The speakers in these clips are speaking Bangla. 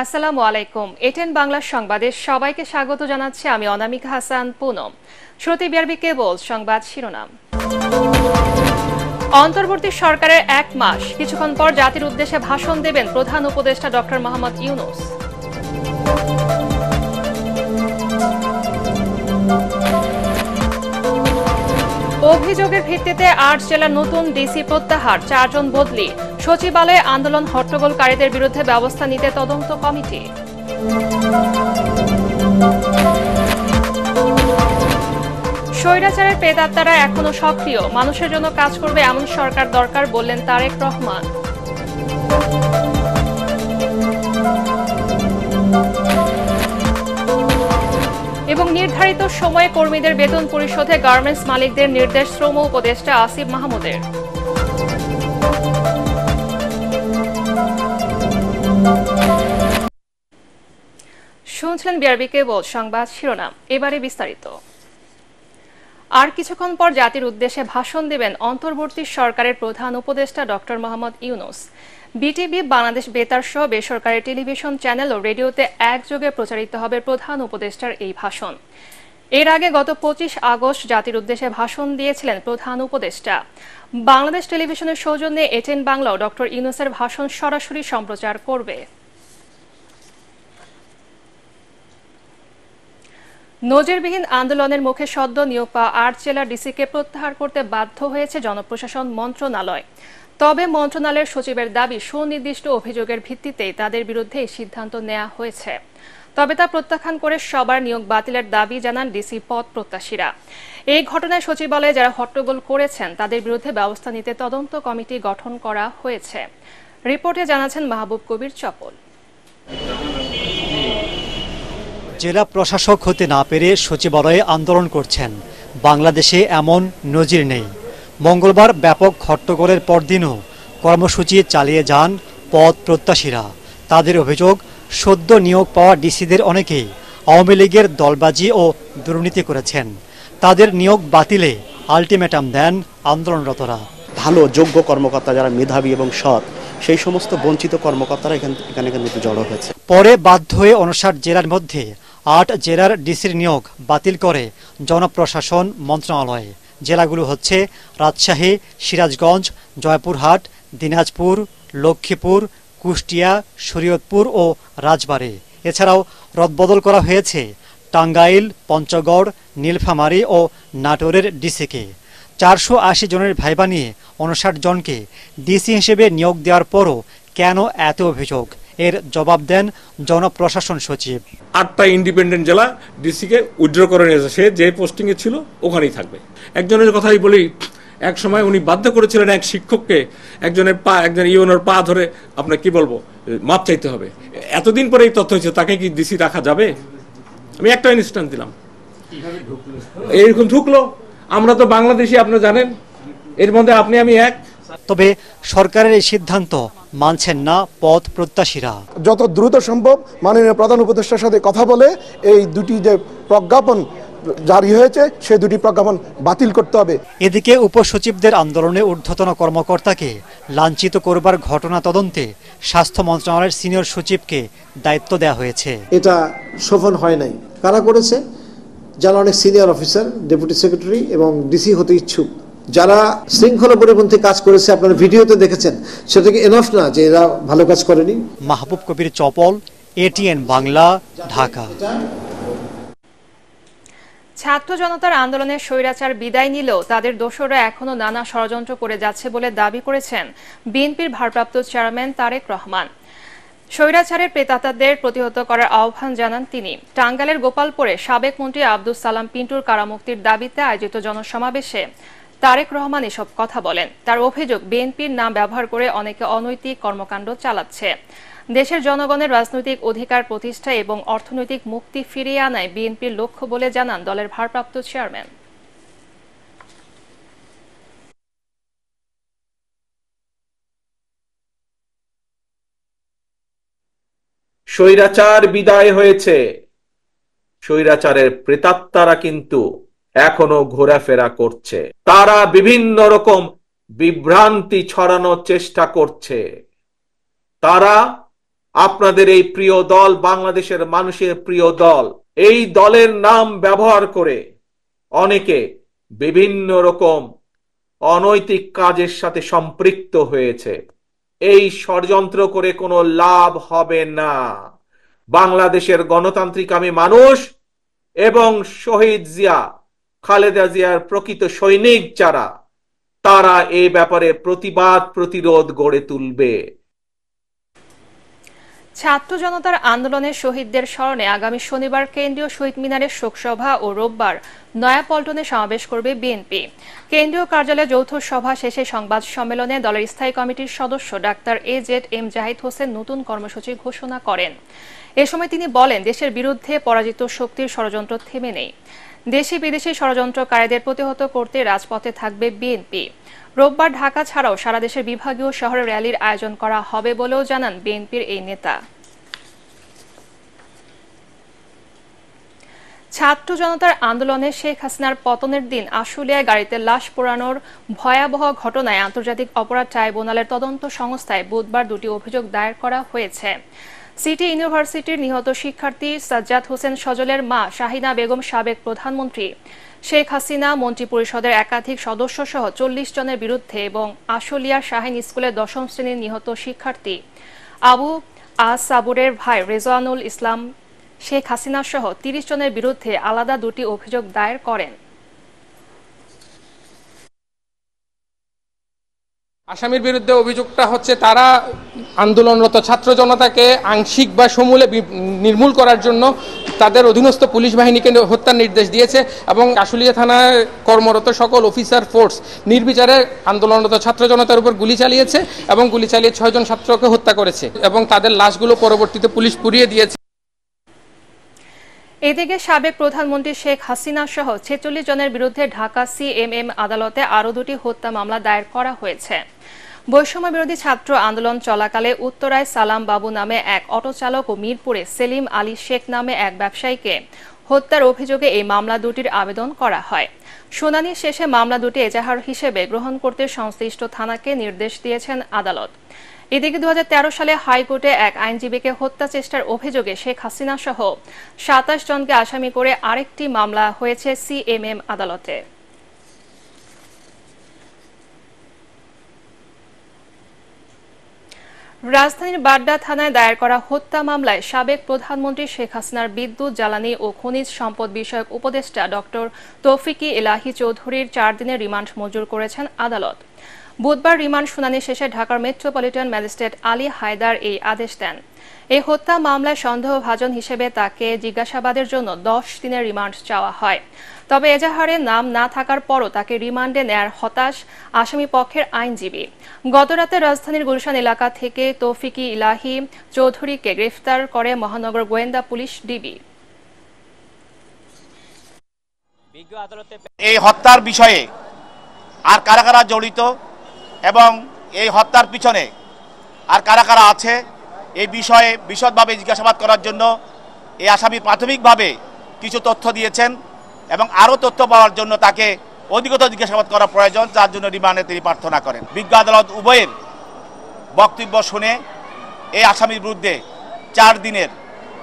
আসসালামু আলাইকুম। এটেন বাংলা সংবাদে সবাইকে স্বাগত জানাচ্ছি আমি অনামিকা হাসান পুনম। শুরুতে বিআরবি কেবল সংবাদ শিরোনাম। অন্তর্বর্তী সরকারের 1 মাস, কিছুক্ষণ পর জাতির উদ্দেশ্যে ভাষণ দেবেন প্রধান উপদেষ্টা ডক্টর মোহাম্মদ ইউনূস। অভিযোগের ভিত্তিতে 8 জেলার নতুন ডিসি প্রত্যাহার, 4 জন বদলি। সচিবালয়ে আন্দোলন হট্টগোলকারীদের বিরুদ্ধে ব্যবস্থা নিতে তদন্ত কমিটি। স্বৈরাচারের প্রেতাত্মারা এখনো সক্রিয়, মানুষের জন্য কাজ করবে এমন সরকার দরকার বললেন তারেক রহমান। এবং নির্ধারিত সময়ে কর্মীদের বেতন পরিশোধে গার্মেন্টস মালিকদের নির্দেশ শ্রম উপদেষ্টা আসিফ মাহমুদের। শুনছিলেন বিআরবি কেবল সংবাদ শিরোনাম, এবারে বিস্তারিত। আর কিছুক্ষণ পর জাতির উদ্দেশ্যে ভাষণ দেবেন অন্তর্বর্তী সরকারের প্রধান উপদেষ্টা ডক্টর মোহাম্মদ ইউনূস। বিটিভি, বাংলাদেশ বেতার সহ বেসরকারি টেলিভিশন চ্যানেল ও রেডিওতে একযোগে প্রচারিত হবে প্রধান উপদেষ্টার এই ভাষণ। এর আগে গত 25 আগস্ট জাতির উদ্দেশ্যে ভাষণ দিয়েছিলেন প্রধান উপদেষ্টা। বাংলাদেশ টেলিভিশনের সৌজন্যে এটেন বাংলাও ডক্টর ইউনূসের ভাষণ সরাসরি সম্প্রচার করবে। নজিরবিহীন আন্দোলনের মুখে সদ্য নিয়োগ পাওয়া 8 জেলার ডিসিকে প্রত্যাহার করতে বাধ্য হয়েছে জনপ্রশাসন মন্ত্রণালয়। তবে মন্ত্রণালয়ের সচিবের দাবি, সুনির্দিষ্ট অভিযোগের ভিত্তিতেই তাদের বিরুদ্ধে এই সিদ্ধান্ত নেওয়া হয়েছে। তবে তা প্রত্যাখ্যান করে সবার নিয়োগ বাতিলের দাবি জানান ডিসি পদ প্রত্যাশীরা। এই ঘটনায় সচিবালয়ে যারা হট্টগোল করেছেন তাদের বিরুদ্ধে ব্যবস্থা নিতে তদন্ত কমিটি গঠন করা হয়েছে। রিপোর্টে জানাচ্ছেন মাহবুব কবির চপল। জেলা প্রশাসক হতে না পেরে সচিবালয়ে আন্দোলন করছেন, বাংলাদেশে এমন নজির নেই। মঙ্গলবার ব্যাপক হট্টগোলের পরদিনও কর্মসূচি চালিয়ে যান পদ প্রত্যাশীরা। তাদের অভিযোগ, সদ্য নিয়োগ পাওয়া ডিসিদের অনেকেই আওয়ামী লীগের দলবাজি ও দুর্নীতি করেছেন। তাদের নিয়োগ বাতিলে আলটিমেটাম দেন আন্দোলনরতরা। ভালো যোগ্য কর্মকর্তা যারা মেধাবী এবং সৎ, সেই সমস্ত বঞ্চিত কর্মকর্তারা এখানে কিন্তু জড়ো হয়েছে। পরে বাধ্য হয়ে 59 জেলার মধ্যে 8 জেলার ডিসির নিয়োগ বাতিল করে জনপ্রশাসন মন্ত্রণালয়। জেলাগুলো হচ্ছে রাজশাহী, সিরাজগঞ্জ, জয়পুরহাট, দিনাজপুর, লক্ষ্মীপুর, কুষ্টিয়া, শরীয়তপুর ও রাজবাড়ী। এছাড়াও রদবদল করা হয়েছে টাঙ্গাইল, পঞ্চগড়, নীলফামারী ও নাটোরের ডিসিকে। 480 জনের ভাইবা নিয়ে 59 জনকে ডিসি হিসেবে নিয়োগ দেওয়ার পরও কেন এত অভিযোগ, এর জবাব দেন জনপ্রশাসন সচিব। 8টা ইন্ডিপেন্ডেন্ট জেলা ডিসিকে উইথড্র করে নিয়েছে, সে যে পোস্টিংয়ে ছিল ওখানেই থাকবে। একজনের কথাই বলি, এক সময় উনি বাধ্য করেছিলেন এক শিক্ষককে একজন ইউনোর পা ধরে, আপনার কি বলবো, মাপ চাইতে হবে। এতদিন পরে এই তথ্য হয়েছে, তাকে কি ডিসি রাখা যাবে? আমি একটা ইনস্ট্যান্স দিলাম, এইরকম ঢুকলো। আমরা তো বাংলাদেশি, আপনি জানেন, এর মধ্যে আপনি আমি এক। তবে সরকারের এই সিদ্ধান্ত মানছেন না পদ প্রত্যাশীরা। যত দ্রুত সম্ভব মাননীয় প্রধান উপদেষ্টার সাথে কথা বলে এই দুটি যে প্রজ্ঞাপন জারি হয়েছে সেই দুটি প্রজ্ঞাপন বাতিল করতে হবে। এদিকে উপসচিবদের আন্দোলনে ঊর্ধ্বতন কর্মকর্তাকে লাঞ্ছিত করবার ঘটনা তদন্তে স্বাস্থ্য মন্ত্রণালয়ের সিনিয়র সচিবকে দায়িত্ব দেওয়া হয়েছে। এটা শোভন হয় নাই। কারা করেছে? যারা অনেক সিনিয়র অফিসার, ডেপুটি সেক্রেটারি এবং ডিসি হতে ইচ্ছুক, যারা শৃঙ্খলা পরিপন্থী কাজ করেছে। আপনারা ভিডিওতে দেখেছেন, সেটা কি এনাফ না যে এরা ভালো কাজ করেনি? মাহবুব কবির চপল, এটিএন বাংলা, ঢাকা। ছাত্র জনতার আন্দোলনের স্বৈরাচার বিদায় নিলেও তাদের দোসররা এখনো নানা ষড়যন্ত্র করে যাচ্ছে বলে দাবি করেছেন বিএনপির ভারপ্রাপ্ত চেয়ারম্যান তারেক রহমান। স্বৈরাচারের প্রেতাত্মাদের প্রতিহত করার আহ্বান জানান তিনি। টাঙ্গাইলের গোপালপুরে সাবেক মন্ত্রী আব্দুস সালাম পিন্টুর কারামুক্তির দাবিতে আয়োজিত জনসমাবেশে তারেক রহমান এসব কথা বলেন। তার অভিযোগ, বিএনপির নাম ব্যবহার করে অনেকে অনৈতিক কর্মকাণ্ড চালাচ্ছে। দেশের জনগণের রাজনৈতিক অধিকার প্রতিষ্ঠা এবং অর্থনৈতিক মুক্তি ফিরিয়ে আনায় বিএনপির লক্ষ্য বলে জানান দলের ভারপ্রাপ্ত চেয়ারম্যান। স্বৈরাচার বিদায় হয়েছে, স্বৈরাচারের প্রেতাত্মারা কিন্তু এখনো ঘোরাফেরা করছে। তারা বিভিন্ন রকম বিভ্রান্তি ছড়ানোর চেষ্টা করছে। তারা আপনাদের এই প্রিয় দল, বাংলাদেশের মানুষের প্রিয় দল, এই দলের নাম ব্যবহার করে অনেকে বিভিন্ন রকম অনৈতিক কাজের সাথে সম্পৃক্ত হয়েছে। এই ষড়যন্ত্র করে কোনো লাভ হবে না। বাংলাদেশের গণতান্ত্রিকামী মানুষ এবং শহীদ জিয়া, খালেদা জিয়ার প্রকৃত সৈনিক যারা, তারা এই ব্যাপারে প্রতিবাদ প্রতিরোধ গড়ে তুলবে। ছাত্র জনতার আন্দোলনের শহীদদের স্মরণে আগামী শনিবার কেন্দ্রীয় শহীদ মিনারের শোকসভা ও রোববার নয়াপল্টনে সমাবেশ করবে বিএনপি। কেন্দ্রীয় কার্যালয়ে যৌথ সভা শেষে সংবাদ সম্মেলনে দলের স্থায়ী কমিটির সদস্য ডাক্তার AZM জাহিদ হোসেন নতুন কর্মসূচি ঘোষণা করেন। এ সময় তিনি বলেন, দেশের বিরুদ্ধে পরাজিত শক্তির ষড়যন্ত্র থেমে নেই। দেশি বিদেশি ষড়যন্ত্রকারীদের প্রতিহত করতে রাজপথে থাকবে বিএনপি। রোববার ঢাকা ছাড়াও সারা দেশের বিভাগীয় শহরে র্যালির আয়োজন করা হবে বলেও জানান বিএনপির এই নেতা। ছাত্র জনতার আন্দোলনে শেখ হাসিনার পতনের দিন আশুলিয়ায় গাড়িতে লাশ পোড়ানোর ভয়াবহ ঘটনায় আন্তর্জাতিক অপরাধ ট্রাইব্যুনালের তদন্ত সংস্থায় বুধবার 2টি অভিযোগ দায়ের করা হয়েছে। সিটি ইউনিভার্সিটির নিহত শিক্ষার্থী সাজ্জাদ হোসেন সজলের মা শাহিনা বেগম, সাবেক প্রধানমন্ত্রী শেখ হাসিনা, মন্ত্রিপরিষদের একাধিক সদস্য সহ 40 জনের বিরুদ্ধে এবং আশুলিয়ার শাহিন স্কুলের 10ম শ্রেণীর নিহত শিক্ষার্থী আবু সাবুরের ভাই রেজওয়ানুল ইসলাম শেখ হাসিনা সহ 30 জনের বিরুদ্ধে আলাদা 2টি অভিযোগ দায়ের করেন। আসামির বিরুদ্ধে অভিযোগটা হচ্ছে তারা আন্দোলনরত ছাত্র জনতাকে আংশিক বা সমূলে নির্মূল করার জন্য তাদের অধীনস্থ পুলিশ বাহিনীকে হত্যার নির্দেশ দিয়েছে এবং আশুলিয়া থানায় কর্মরত সকল অফিসার ফোর্স নির্বিচারে আন্দোলনরত ছাত্র জনতার উপর গুলি চালিয়েছে এবং গুলি চালিয়ে 6 জন ছাত্রকে হত্যা করেছে এবং তাদের লাশগুলো পরবর্তীতে পুলিশ পুড়িয়ে দিয়েছে। এদিকে সাবেক প্রধানমন্ত্রী শেখ হাসিনা সহ 46 জনের বিরুদ্ধে ঢাকা CMM আদালতে আরও 2টি হত্যা মামলা দায়ের করা হয়েছে। বৈষম্য বিরোধী ছাত্র আন্দোলন চলাকালে উত্তরায় সালাম বাবু নামে এক অটোচালক ও মিরপুরে সেলিম আলী শেখ নামে এক ব্যবসায়ীকে হত্যার অভিযোগে এই মামলা 2টির আবেদন করা হয়। শুনানি শেষে মামলা 2টি এজাহার হিসেবে গ্রহণ করতে সংশ্লিষ্ট থানাকে নির্দেশ দিয়েছেন আদালত। এদিকে 2013 সালে হাইকোর্টে এক আইনজীবীকে হত্যা চেষ্টার অভিযোগে শেখ হাসিনা সহ 27 জনকে আসামি করে আরেকটি মামলা হয়েছে CMM আদালতে। রাজধানীর বাড্ডা থানায় দায়ের করা হত্যা মামলায় সাবেক প্রধানমন্ত্রী শেখ হাসিনার বিদ্যুৎ, জ্বালানি ও খনিজ সম্পদ বিষয়ক উপদেষ্টা ডক্টর তৌফিকি এলাহি চৌধুরীর 4 দিনের রিমান্ড মঞ্জুর করেছেন আদালত। বুধবার রিমান্ড শুনানি শেষে ঢাকার মেট্রোপলিটন ম্যাজিস্ট্রেট আলী হায়দার এই আদেশ দেন। এই হত্যা মামলায় সন্দেহভাজন হিসেবে তাকে জিজ্ঞাসাবাদের জন্য 10 দিনের রিমান্ড চাওয়া হয়। তবে এজাহারে নাম না থাকার পরও তাকে রিমান্ডে নেয়ার হতাশ আসামি পক্ষের আইনজীবী। গতরাতে রাজধানীর গুলশান এলাকা থেকে তৌফিকি ইলাহি চৌধুরীকে গ্রেফতার করে মহানগর গোয়েন্দা পুলিশ ডিবি। এই হত্যার বিষয়ে আর কারা কারা জড়িত এবং এই হত্যার পিছনে আর কারা কারা আছে এই বিষয়ে বিশদভাবে জিজ্ঞাসাবাদ করার জন্য এই আসামি প্রাথমিকভাবে কিছু তথ্য দিয়েছেন এবং আরও তথ্য পাওয়ার জন্য তাকে অধিকতর জিজ্ঞাসাবাদ করা প্রয়োজন, যার জন্য রিমান্ডে তিনি প্রার্থনা করেন। বিজ্ঞ আদালত উভয়ের বক্তব্য শুনে এই আসামির বিরুদ্ধে 4 দিনের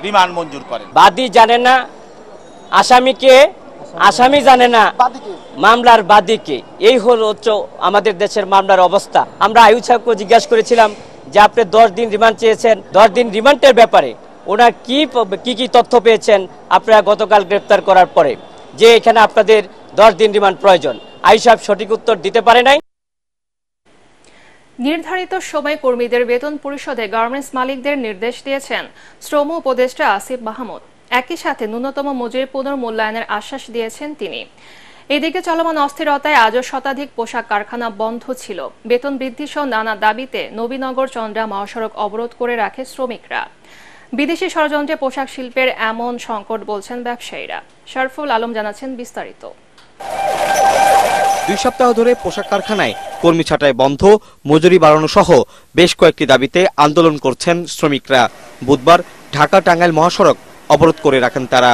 রিমান্ড মঞ্জুর করেন। বাদী জানে না আসামিকে, আসামি জানে না মামলার বাদীকে। এই হচ্ছে আমাদের দেশের মামলার অবস্থা। আমরা আয়ুব সাহেবকে জিজ্ঞাসা করেছিলাম যে আপনি 10 দিন রিমান্ড চেয়েছেন, 10 দিন রিমান্ডের ব্যাপারে ওনার কি তথ্য পেয়েছেন আপনারা গতকাল গ্রেপ্তার করার পরে, যে এখানে আপনাদের 10 দিন রিমান্ড প্রয়োজন। আয়ুব সাহেব সঠিক উত্তর দিতে পারে নাই। নির্ধারিত সময় কর্মীদের বেতন পরিশোধে গার্মেন্টস মালিকদের নির্দেশ দিয়েছেন শ্রম উপদেষ্টা আসিফ মাহমুদ। একই সাথে ন্যূনতম মজুরি পুনর্মূল্যায়নের আশ্বাস দিয়েছেন তিনি। এদিকে চলমান অস্থিরতায় আজও শতাধিক পোশাক কারখানা বন্ধ ছিল। বেতন বৃদ্ধি সহ নানা দাবিতে নবীনগর চন্দ্রা মহাসড়ক অবরোধ করে রাখে শ্রমিকরা। বিদেশি ষড়যন্ত্রে পোশাক শিল্পের এমন সংকট বলছেন ব্যবসায়ীরা। শরফুল আলম জানাচ্ছেন বিস্তারিত। 2 সপ্তাহ ধরে পোশাক কারখানায় কর্মী ছাঁটাই বন্ধ, মজুরি বাড়ানো সহ বেশ কয়েকটি দাবিতে আন্দোলন করছেন শ্রমিকরা। বুধবার ঢাকা টাঙ্গাইল মহাসড়ক অবরোধ করে রাখেন তারা।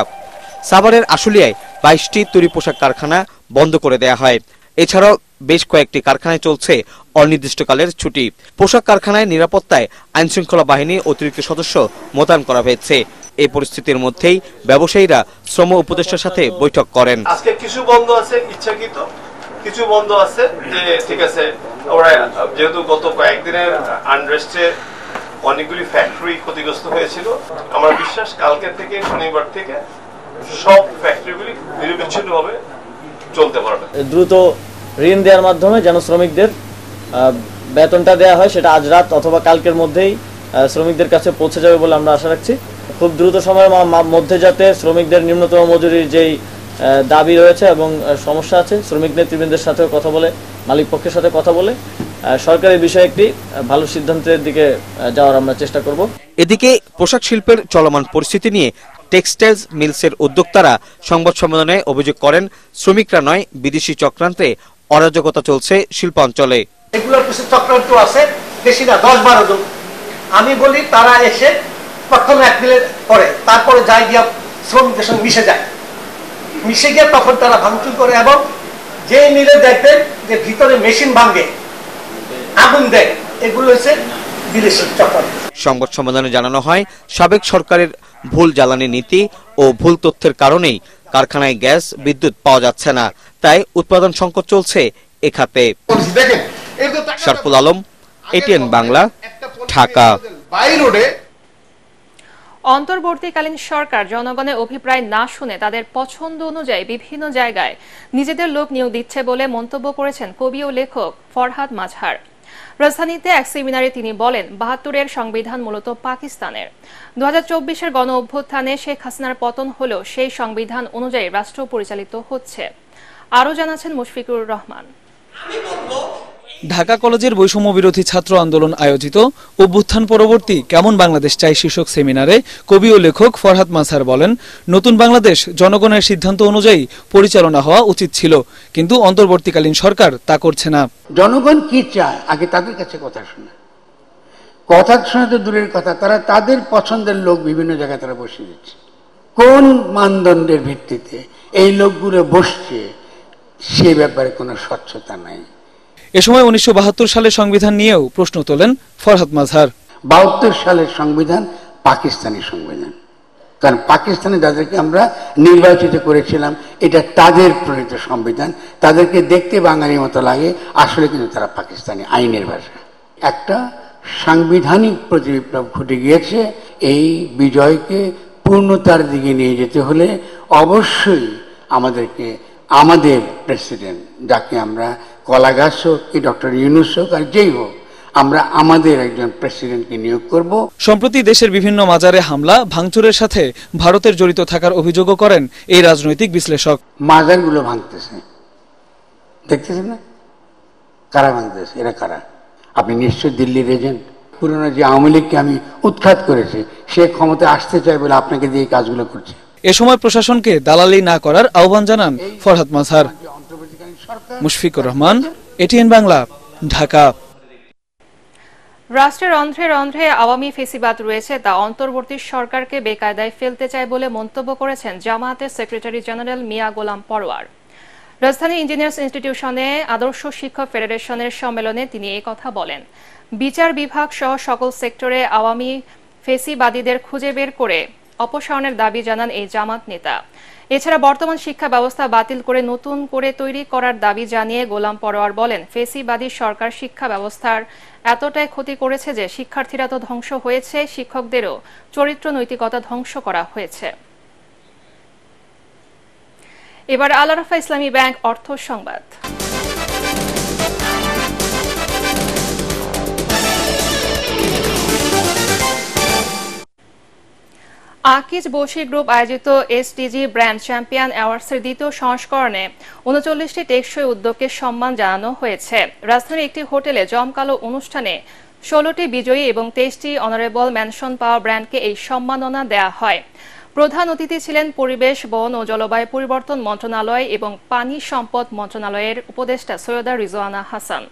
সাভারের আশুলিয়ায় 22টি তৈরি পোশাক কারখানা বন্ধ করে দেয়া হয়। এছাড়াও বেশ কয়েকটি কারখানায় চলছে অনির্দিষ্টকালের ছুটি। পোশাক কারখানায় নিরাপত্তায় আইনশৃঙ্খলা বাহিনী অতিরিক্ত সদস্য মোতায়েন করা হয়েছে। এই পরিস্থিতির মধ্যেই ব্যবসায়ীরা শ্রম উপদেষ্টার সাথে বৈঠক করেন। আজকে কিছু বন্ধ আছে ইচ্ছাকৃত, কিছু বন্ধ আছে যে ঠিক আছে ওরা যেহেতু গত কয়েকদিনের আনরেস্টে অনেকগুলি ফ্যাক্টরি ক্ষতিগ্রস্ত হয়েছিল, আমার বিশ্বাস কালকে থেকে শনিবার থেকে সব ফ্যাক্টরিগুলি নিরবিচ্ছিন্নভাবে চলতে পারবে। দ্রুত ঋণ দেওয়ার মাধ্যমে যেন শ্রমিকদের বেতনটা দেওয়া হয়, সেটা আজ রাত অথবা কালকের মধ্যেই শ্রমিকদের কাছে পৌঁছে যাবে বলে আমরা আশা রাখছি। খুব দ্রুত সময়ের মধ্যে যাতে শ্রমিকদের নিম্নতম মজুরির যেই দাবি রয়েছে এবং সমস্যা আছে, শ্রমিক নেতৃবৃন্দের সাথেও কথা বলে, মালিক পক্ষের সাথে কথা বলে সরকারের বিষয়ে একটি ভালো সিদ্ধান্তের দিকে যাওয়ার আমরা চেষ্টা করব। এদিকে পোশাক শিল্পের চলমান পরিস্থিতি নিয়ে টেক্সটাইলস মিলসের উদ্যোক্তারা সংবাদ সম্মেলনে অভিযোগ করেন, শ্রমিকরা নয় বিদেশি চক্রান্তে অরাজকতা চলছে শিল্পাঞ্চলে। এগুলোর কিছু চক্রান্ত আছে, বেশি না 10-12 জন। আমি বলি তারা এসে প্রথম এক মিলে করে, তারপরে যায় গিয়া শ্রমিকদের সঙ্গে মিশে গিয়ে তখন তারা ভাঙচুর করে এবং যে মিলে দেখবেন যে ভিতরে মেশিন ভাঙে, আগুন দেয়, এগুলো হচ্ছে বিদেশি চক্রান্ত। সংবাদ সম্মেলনে জানানো হয়, সাবেক সরকারের ভুল জ্বালানি নীতি ও ভুল তথ্যের কারণেই কারখানায় গ্যাস বিদ্যুৎ পাওয়া যাচ্ছে না, তাই উৎপাদন সংকট চলছে এ খাতে। শারফুল আলম, এটিএন বাংলা, ঢাকা। অন্তর্বর্তীকালীন সরকার জনগণের অভিপ্রায় না শুনে তাদের পছন্দ অনুযায়ী বিভিন্ন জায়গায় নিজেদের লোক নিয়োগ দিচ্ছে বলে মন্তব্য করেছেন কবি ও লেখক ফরহাদ মাজহার। রাজধানীতে এক সেমিনারে তিনি বলেন, ৭২-এর সংবিধান মূলত পাকিস্তানের। ২০২৪-এর গণ অভ্যুত্থানে শেখ হাসিনার পতন হলেও সেই সংবিধান অনুযায়ী রাষ্ট্র পরিচালিত হচ্ছে। আরও জানাচ্ছেন মুশফিকুর রহমান। ঢাকা কলেজের বৈষম্য বিরোধী ছাত্র আন্দোলন আয়োজিত অভ্যুত্থান পরবর্তী কেমন বাংলাদেশ চাই শীর্ষক সেমিনারে কবি ও লেখক ফরহাদ মাজহার বলেন, নতুন বাংলাদেশ জনগণের সিদ্ধান্ত অনুযায়ী পরিচালনা হওয়া উচিত ছিল, কিন্তু অন্তর্বর্তীকালীন সরকার তা করছে না। জনগণ কি চায় আগে তাদের কাছে কথা শোনা তো দূরের কথা, তারা তাদের পছন্দের লোক বিভিন্ন জায়গায় তারা বসিয়ে দিচ্ছে। কোন মানদণ্ডের ভিত্তিতে এই লোকগুলো বসছে সে ব্যাপারে কোনো স্বচ্ছতা নাই। এ সময় ১৯৭২ সালের সংবিধান নিয়েও প্রশ্ন তোলেন ফরহাদ মাজহার। ৭২ সালের সংবিধান পাকিস্তানি সংবিধান, কারণ পাকিস্তানে যাদেরকে আমরা নির্বাচিত করেছিলাম এটা তাদের প্রণীত সংবিধান, তাদেরকে দেখতে বাঙালির মতো লাগে, আসলে কিন্তু তারা পাকিস্তানি আইনের ভাষা। একটা সাংবিধানিক প্রতিবিপ্লব ঘটে গিয়েছে। এই বিজয়কে পূর্ণতার দিকে নিয়ে যেতে হলে অবশ্যই আমাদেরকে আমাদের প্রেসিডেন্ট, যাকে আমরা কলাগাছ হোক কি ডক্টর ইউনূস হোক আর যেই হোক, আমরা আমাদের একজন প্রেসিডেন্টকে নিয়োগ করব। সম্প্রতি দেশের বিভিন্ন মাজারে হামলা ভাঙচুরের সাথে ভারতের জড়িত থাকার অভিযোগও করেন এই রাজনৈতিক বিশ্লেষক। মাজারগুলো ভাঙতেছে, দেখতেছেন না? কারা ভাঙতেছে? এরা কারা? আপনি নিশ্চয় দিল্লির এজেন্ট। পুরনো যে আওয়ামী লীগকে আমি উৎখাত করেছি, সে ক্ষমতা আসতে চায় বলে আপনাকে দিয়ে কাজগুলো করছে। এ সময় প্রশাসনকে দালালি না করার আহ্বান জানান ফরহাদ মাজহার। মুশফিকুর রহমান, এটিএন বাংলা, ঢাকা। রাষ্ট্রের অন্ধ্রে অন্ধ্রে আওয়ামী ফেসিবাদ রয়েছে, তা অন্তর্বর্তী সরকারকে বেকায়দায় ফেলতে চায় বলে মন্তব্য করেছেন জামায়াতের সেক্রেটারি জেনারেল মিয়া গোলাম পরোয়ার। রাজধানী ইঞ্জিনিয়ার্স ইনস্টিটিউশনে আদর্শ শিক্ষক ফেডারেশনের সম্মেলনে তিনি এই কথা বলেন। বিচার বিভাগ সহ সকল সেক্টরে আওয়ামী ফেসিবাদীদের খুঁজে বের করে অপসারণের দাবি জানান এই জামাত নেতা। এছাড়া বর্তমান শিক্ষা ব্যবস্থা বাতিল করে নতুন করে তৈরি করার দাবি জানিয়ে গোলাম পরোয়ার বলেন, ফেসিবাদী সরকার শিক্ষা ব্যবস্থার এতটাই ক্ষতি করেছে যে শিক্ষার্থীরা তো ধ্বংস হয়েছে, শিক্ষকদেরও চরিত্র নৈতিকতা ধ্বংস করা হয়েছে। এবার আল আরাফা ইসলামী ব্যাংক অর্থ সংবাদ। আকিজ বশি গ্রুপ আয়োজিত এসডিজি ব্র্যান্ড চ্যাম্পিয়ন অ্যাওয়ার্ডসের দ্বিতীয় সংস্করণে ৩৯টি টেকসই উদ্যোগকে সম্মান জানানো হয়েছে। রাজধানীর একটি হোটেলে জমকালো অনুষ্ঠানে ১৬টি বিজয়ী এবং ২৩টি অনারেবল মেনশন পাওয়া ব্র্যান্ডকে এই সম্মাননা দেয়া হয়। প্রধান অতিথি ছিলেন পরিবেশ, বন ও জলবায়ু পরিবর্তন মন্ত্রণালয় এবং পানি সম্পদ মন্ত্রণালয়ের উপদেষ্টা সৈয়দা রিজওয়ানা হাসান।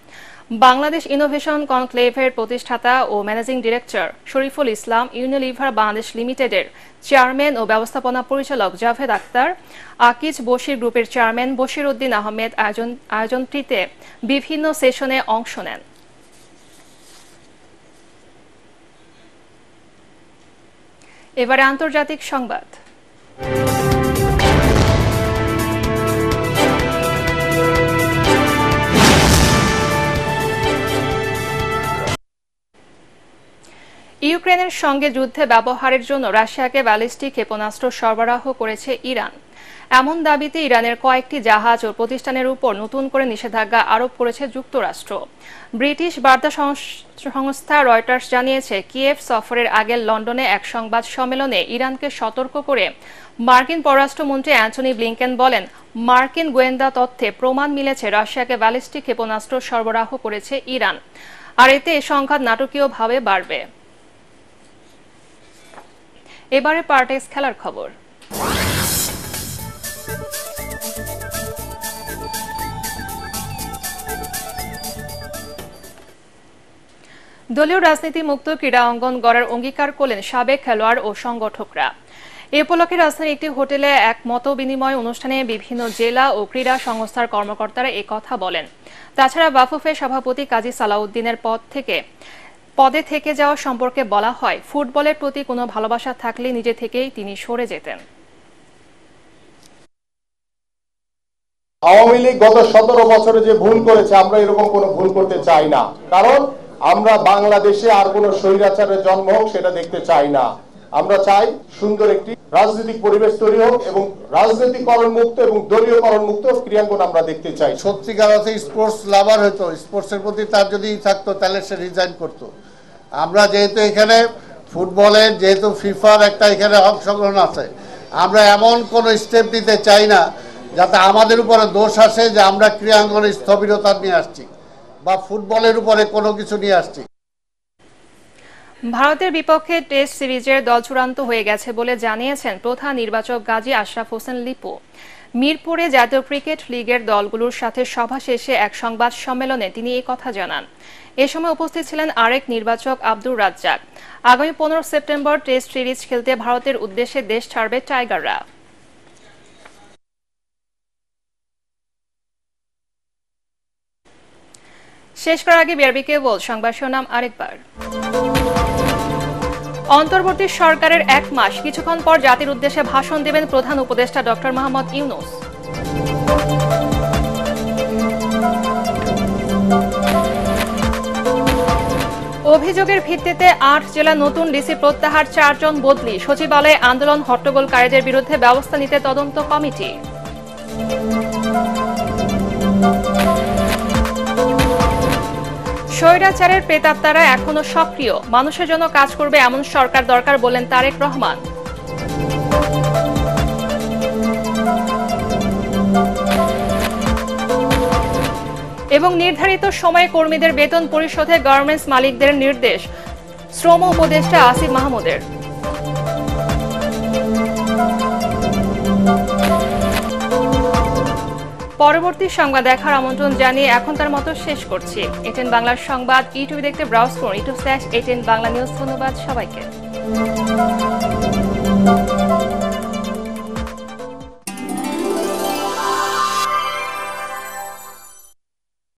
বাংলাদেশ ইনোভেশন কনক্লেভের প্রতিষ্ঠাতা ও managing director Shariful Islam, Unilever Bangladesh লিমিটেডের চেয়ারম্যান ও ব্যবস্থাপনা পরিচালক জাভেদ আক্তার, আকিজ বশির গ্রুপের চেয়ারম্যান বশির উদ্দিন আহমেদ আয়োজনটিতে বিভিন্ন সেশনে অংশ নেন। এবারে আন্তর্জাতিক সংবাদ। ইউক্রেনের সঙ্গে যুদ্ধে ব্যবহারের জন্য রাশিয়াকে ব্যালিস্টিক ক্ষেপণাস্ত্র সরবরাহ করেছে ইরান। এমন দাবিতে ইরানের কয়েকটি জাহাজ ও প্রতিষ্ঠানের উপর নতুন করে নিষেধাজ্ঞা আরোপ করেছে যুক্তরাষ্ট্র। ব্রিটিশ বার্তা সংস্থা রয়টার্স জানিয়েছে, কিয়েভ সফরের আগে লন্ডনে এক সংবাদ সম্মেলনে ইরানকে সতর্ক করে মার্কিন পররাষ্ট্রমন্ত্রী অ্যান্টনি ব্লিংকেন বলেন, মার্কিন গোয়েন্দা তথ্যে প্রমাণ মিলেছে রাশিয়াকে ব্যালিস্টিক ক্ষেপণাস্ত্র সরবরাহ করেছে ইরান, আর এতে সংঘাত নাটকীয়ভাবে বাড়বে। এবারে পার্টেক্স খেলার খবর। দলীয় রাজনীতি মুক্ত ক্রীড়া অঙ্গন গড়ার অঙ্গীকার করলেন সাবেক খেলোয়াড় ও সংগঠকরা। এ উপলক্ষে রাজধানীর একটি হোটেলে এক মত বিনিময় অনুষ্ঠানে বিভিন্ন জেলা ও ক্রীড়া সংস্থার কর্মকর্তারা কথা বলেন। তাছাড়া বাফুফের সভাপতি কাজী সালাউদ্দিনের পদে থেকে যাওয়া সম্পর্কে বলা হয়, ফুটবলের প্রতি কোনো ভালোবাসা থাকলে নিজে থেকেই তিনি সরে যেতেন। আওয়ামী লীগ গত 17 বছরে যে ভুল করেছে, আমরা এরকম কোনো ভুল করতে চাই না। কারণ আমরা বাংলাদেশে আর কোনো স্বৈরাচারের জন্ম হোক সেটা দেখতে চাই না। আমরা চাই সুন্দর একটি রাজনৈতিক পরিবেশ তৈরি হোক এবং রাজনৈতিকরণ মুক্ত এবং দলীয়করণ মুক্ত ক্রীড়াঙ্গন আমরা দেখতে চাই। সত্যিকার অর্থে স্পোর্টস লাভার হতো, স্পোর্টসের প্রতি তার যদি থাকতো তাহলে সে রিজাইন করতো। আমরা যেহেতু এখানে ফুটবলের যেহেতু ফিফার একটা এখানে অংশগ্রহণ আছে, আমরা এমন কোনো স্টেপ নিতে চাই না যাতে আমাদের উপরে দোষ আসে যে আমরা ক্রীড়াঙ্গনে স্থবিরতা নিয়ে আসছি বা ফুটবলের উপরে কোনো কিছু নিয়ে আসছি। ভারতের বিপক্ষে টেস্ট সিরিজের দল চূড়ান্ত হয়ে গেছে বলে জানিয়েছেন প্রধান নির্বাচক গাজী আশরাফ হোসেন লিপু। মিরপুরে জাতীয় ক্রিকেট লীগের দলগুলোর সাথে সভা শেষে এক সংবাদ সম্মেলনে তিনি এই কথা জানান। এ সময় উপস্থিত ছিলেন আরেক নির্বাচক আব্দুর রাজ্জাক। আগামী 15 সেপ্টেম্বর টেস্ট সিরিজ খেলতে ভারতের উদ্দেশ্যে দেশ ছাড়বে টাইগাররা। শেষ করার আগে বিআরবি কেবল সংবাদ শিরোনাম আরেকবার। অন্তর্বর্তী সরকারের 1 মাস, কিছুক্ষণ পর জাতির উদ্দেশ্যে ভাষণ দেবেন প্রধান উপদেষ্টা ডক্টর মোহাম্মদ ইউনূস। অভিযোগের ভিত্তিতে 8 জেলা নতুন ডিসি প্রত্যাহার, 4 জন বদলি, সচিবালয়ে আন্দোলন হট্টগোলকারীদের বিরুদ্ধে ব্যবস্থা নিতে তদন্ত কমিটি। স্বৈরাচারের প্রেতাত্মারা এখনো সক্রিয়, মানুষের জন্য কাজ করবে এমন সরকার দরকার বললেন তারেক রহমান। এবং নির্ধারিত সময়ে কর্মীদের বেতন পরিশোধে গার্মেন্টস মালিকদের নির্দেশ, শ্রম উপদেষ্টা আসিফ মাহমুদের। পরবর্তী সংবাদ দেখার আমন্ত্রণ জানিয়ে এখন তার মতো শেষ করছি। এটিএন বাংলার সংবাদ ইউটিউবে দেখতে ব্রাউজ করুন, youtube/ATN বাংলা নিউজ। ধন্যবাদ সবাইকে।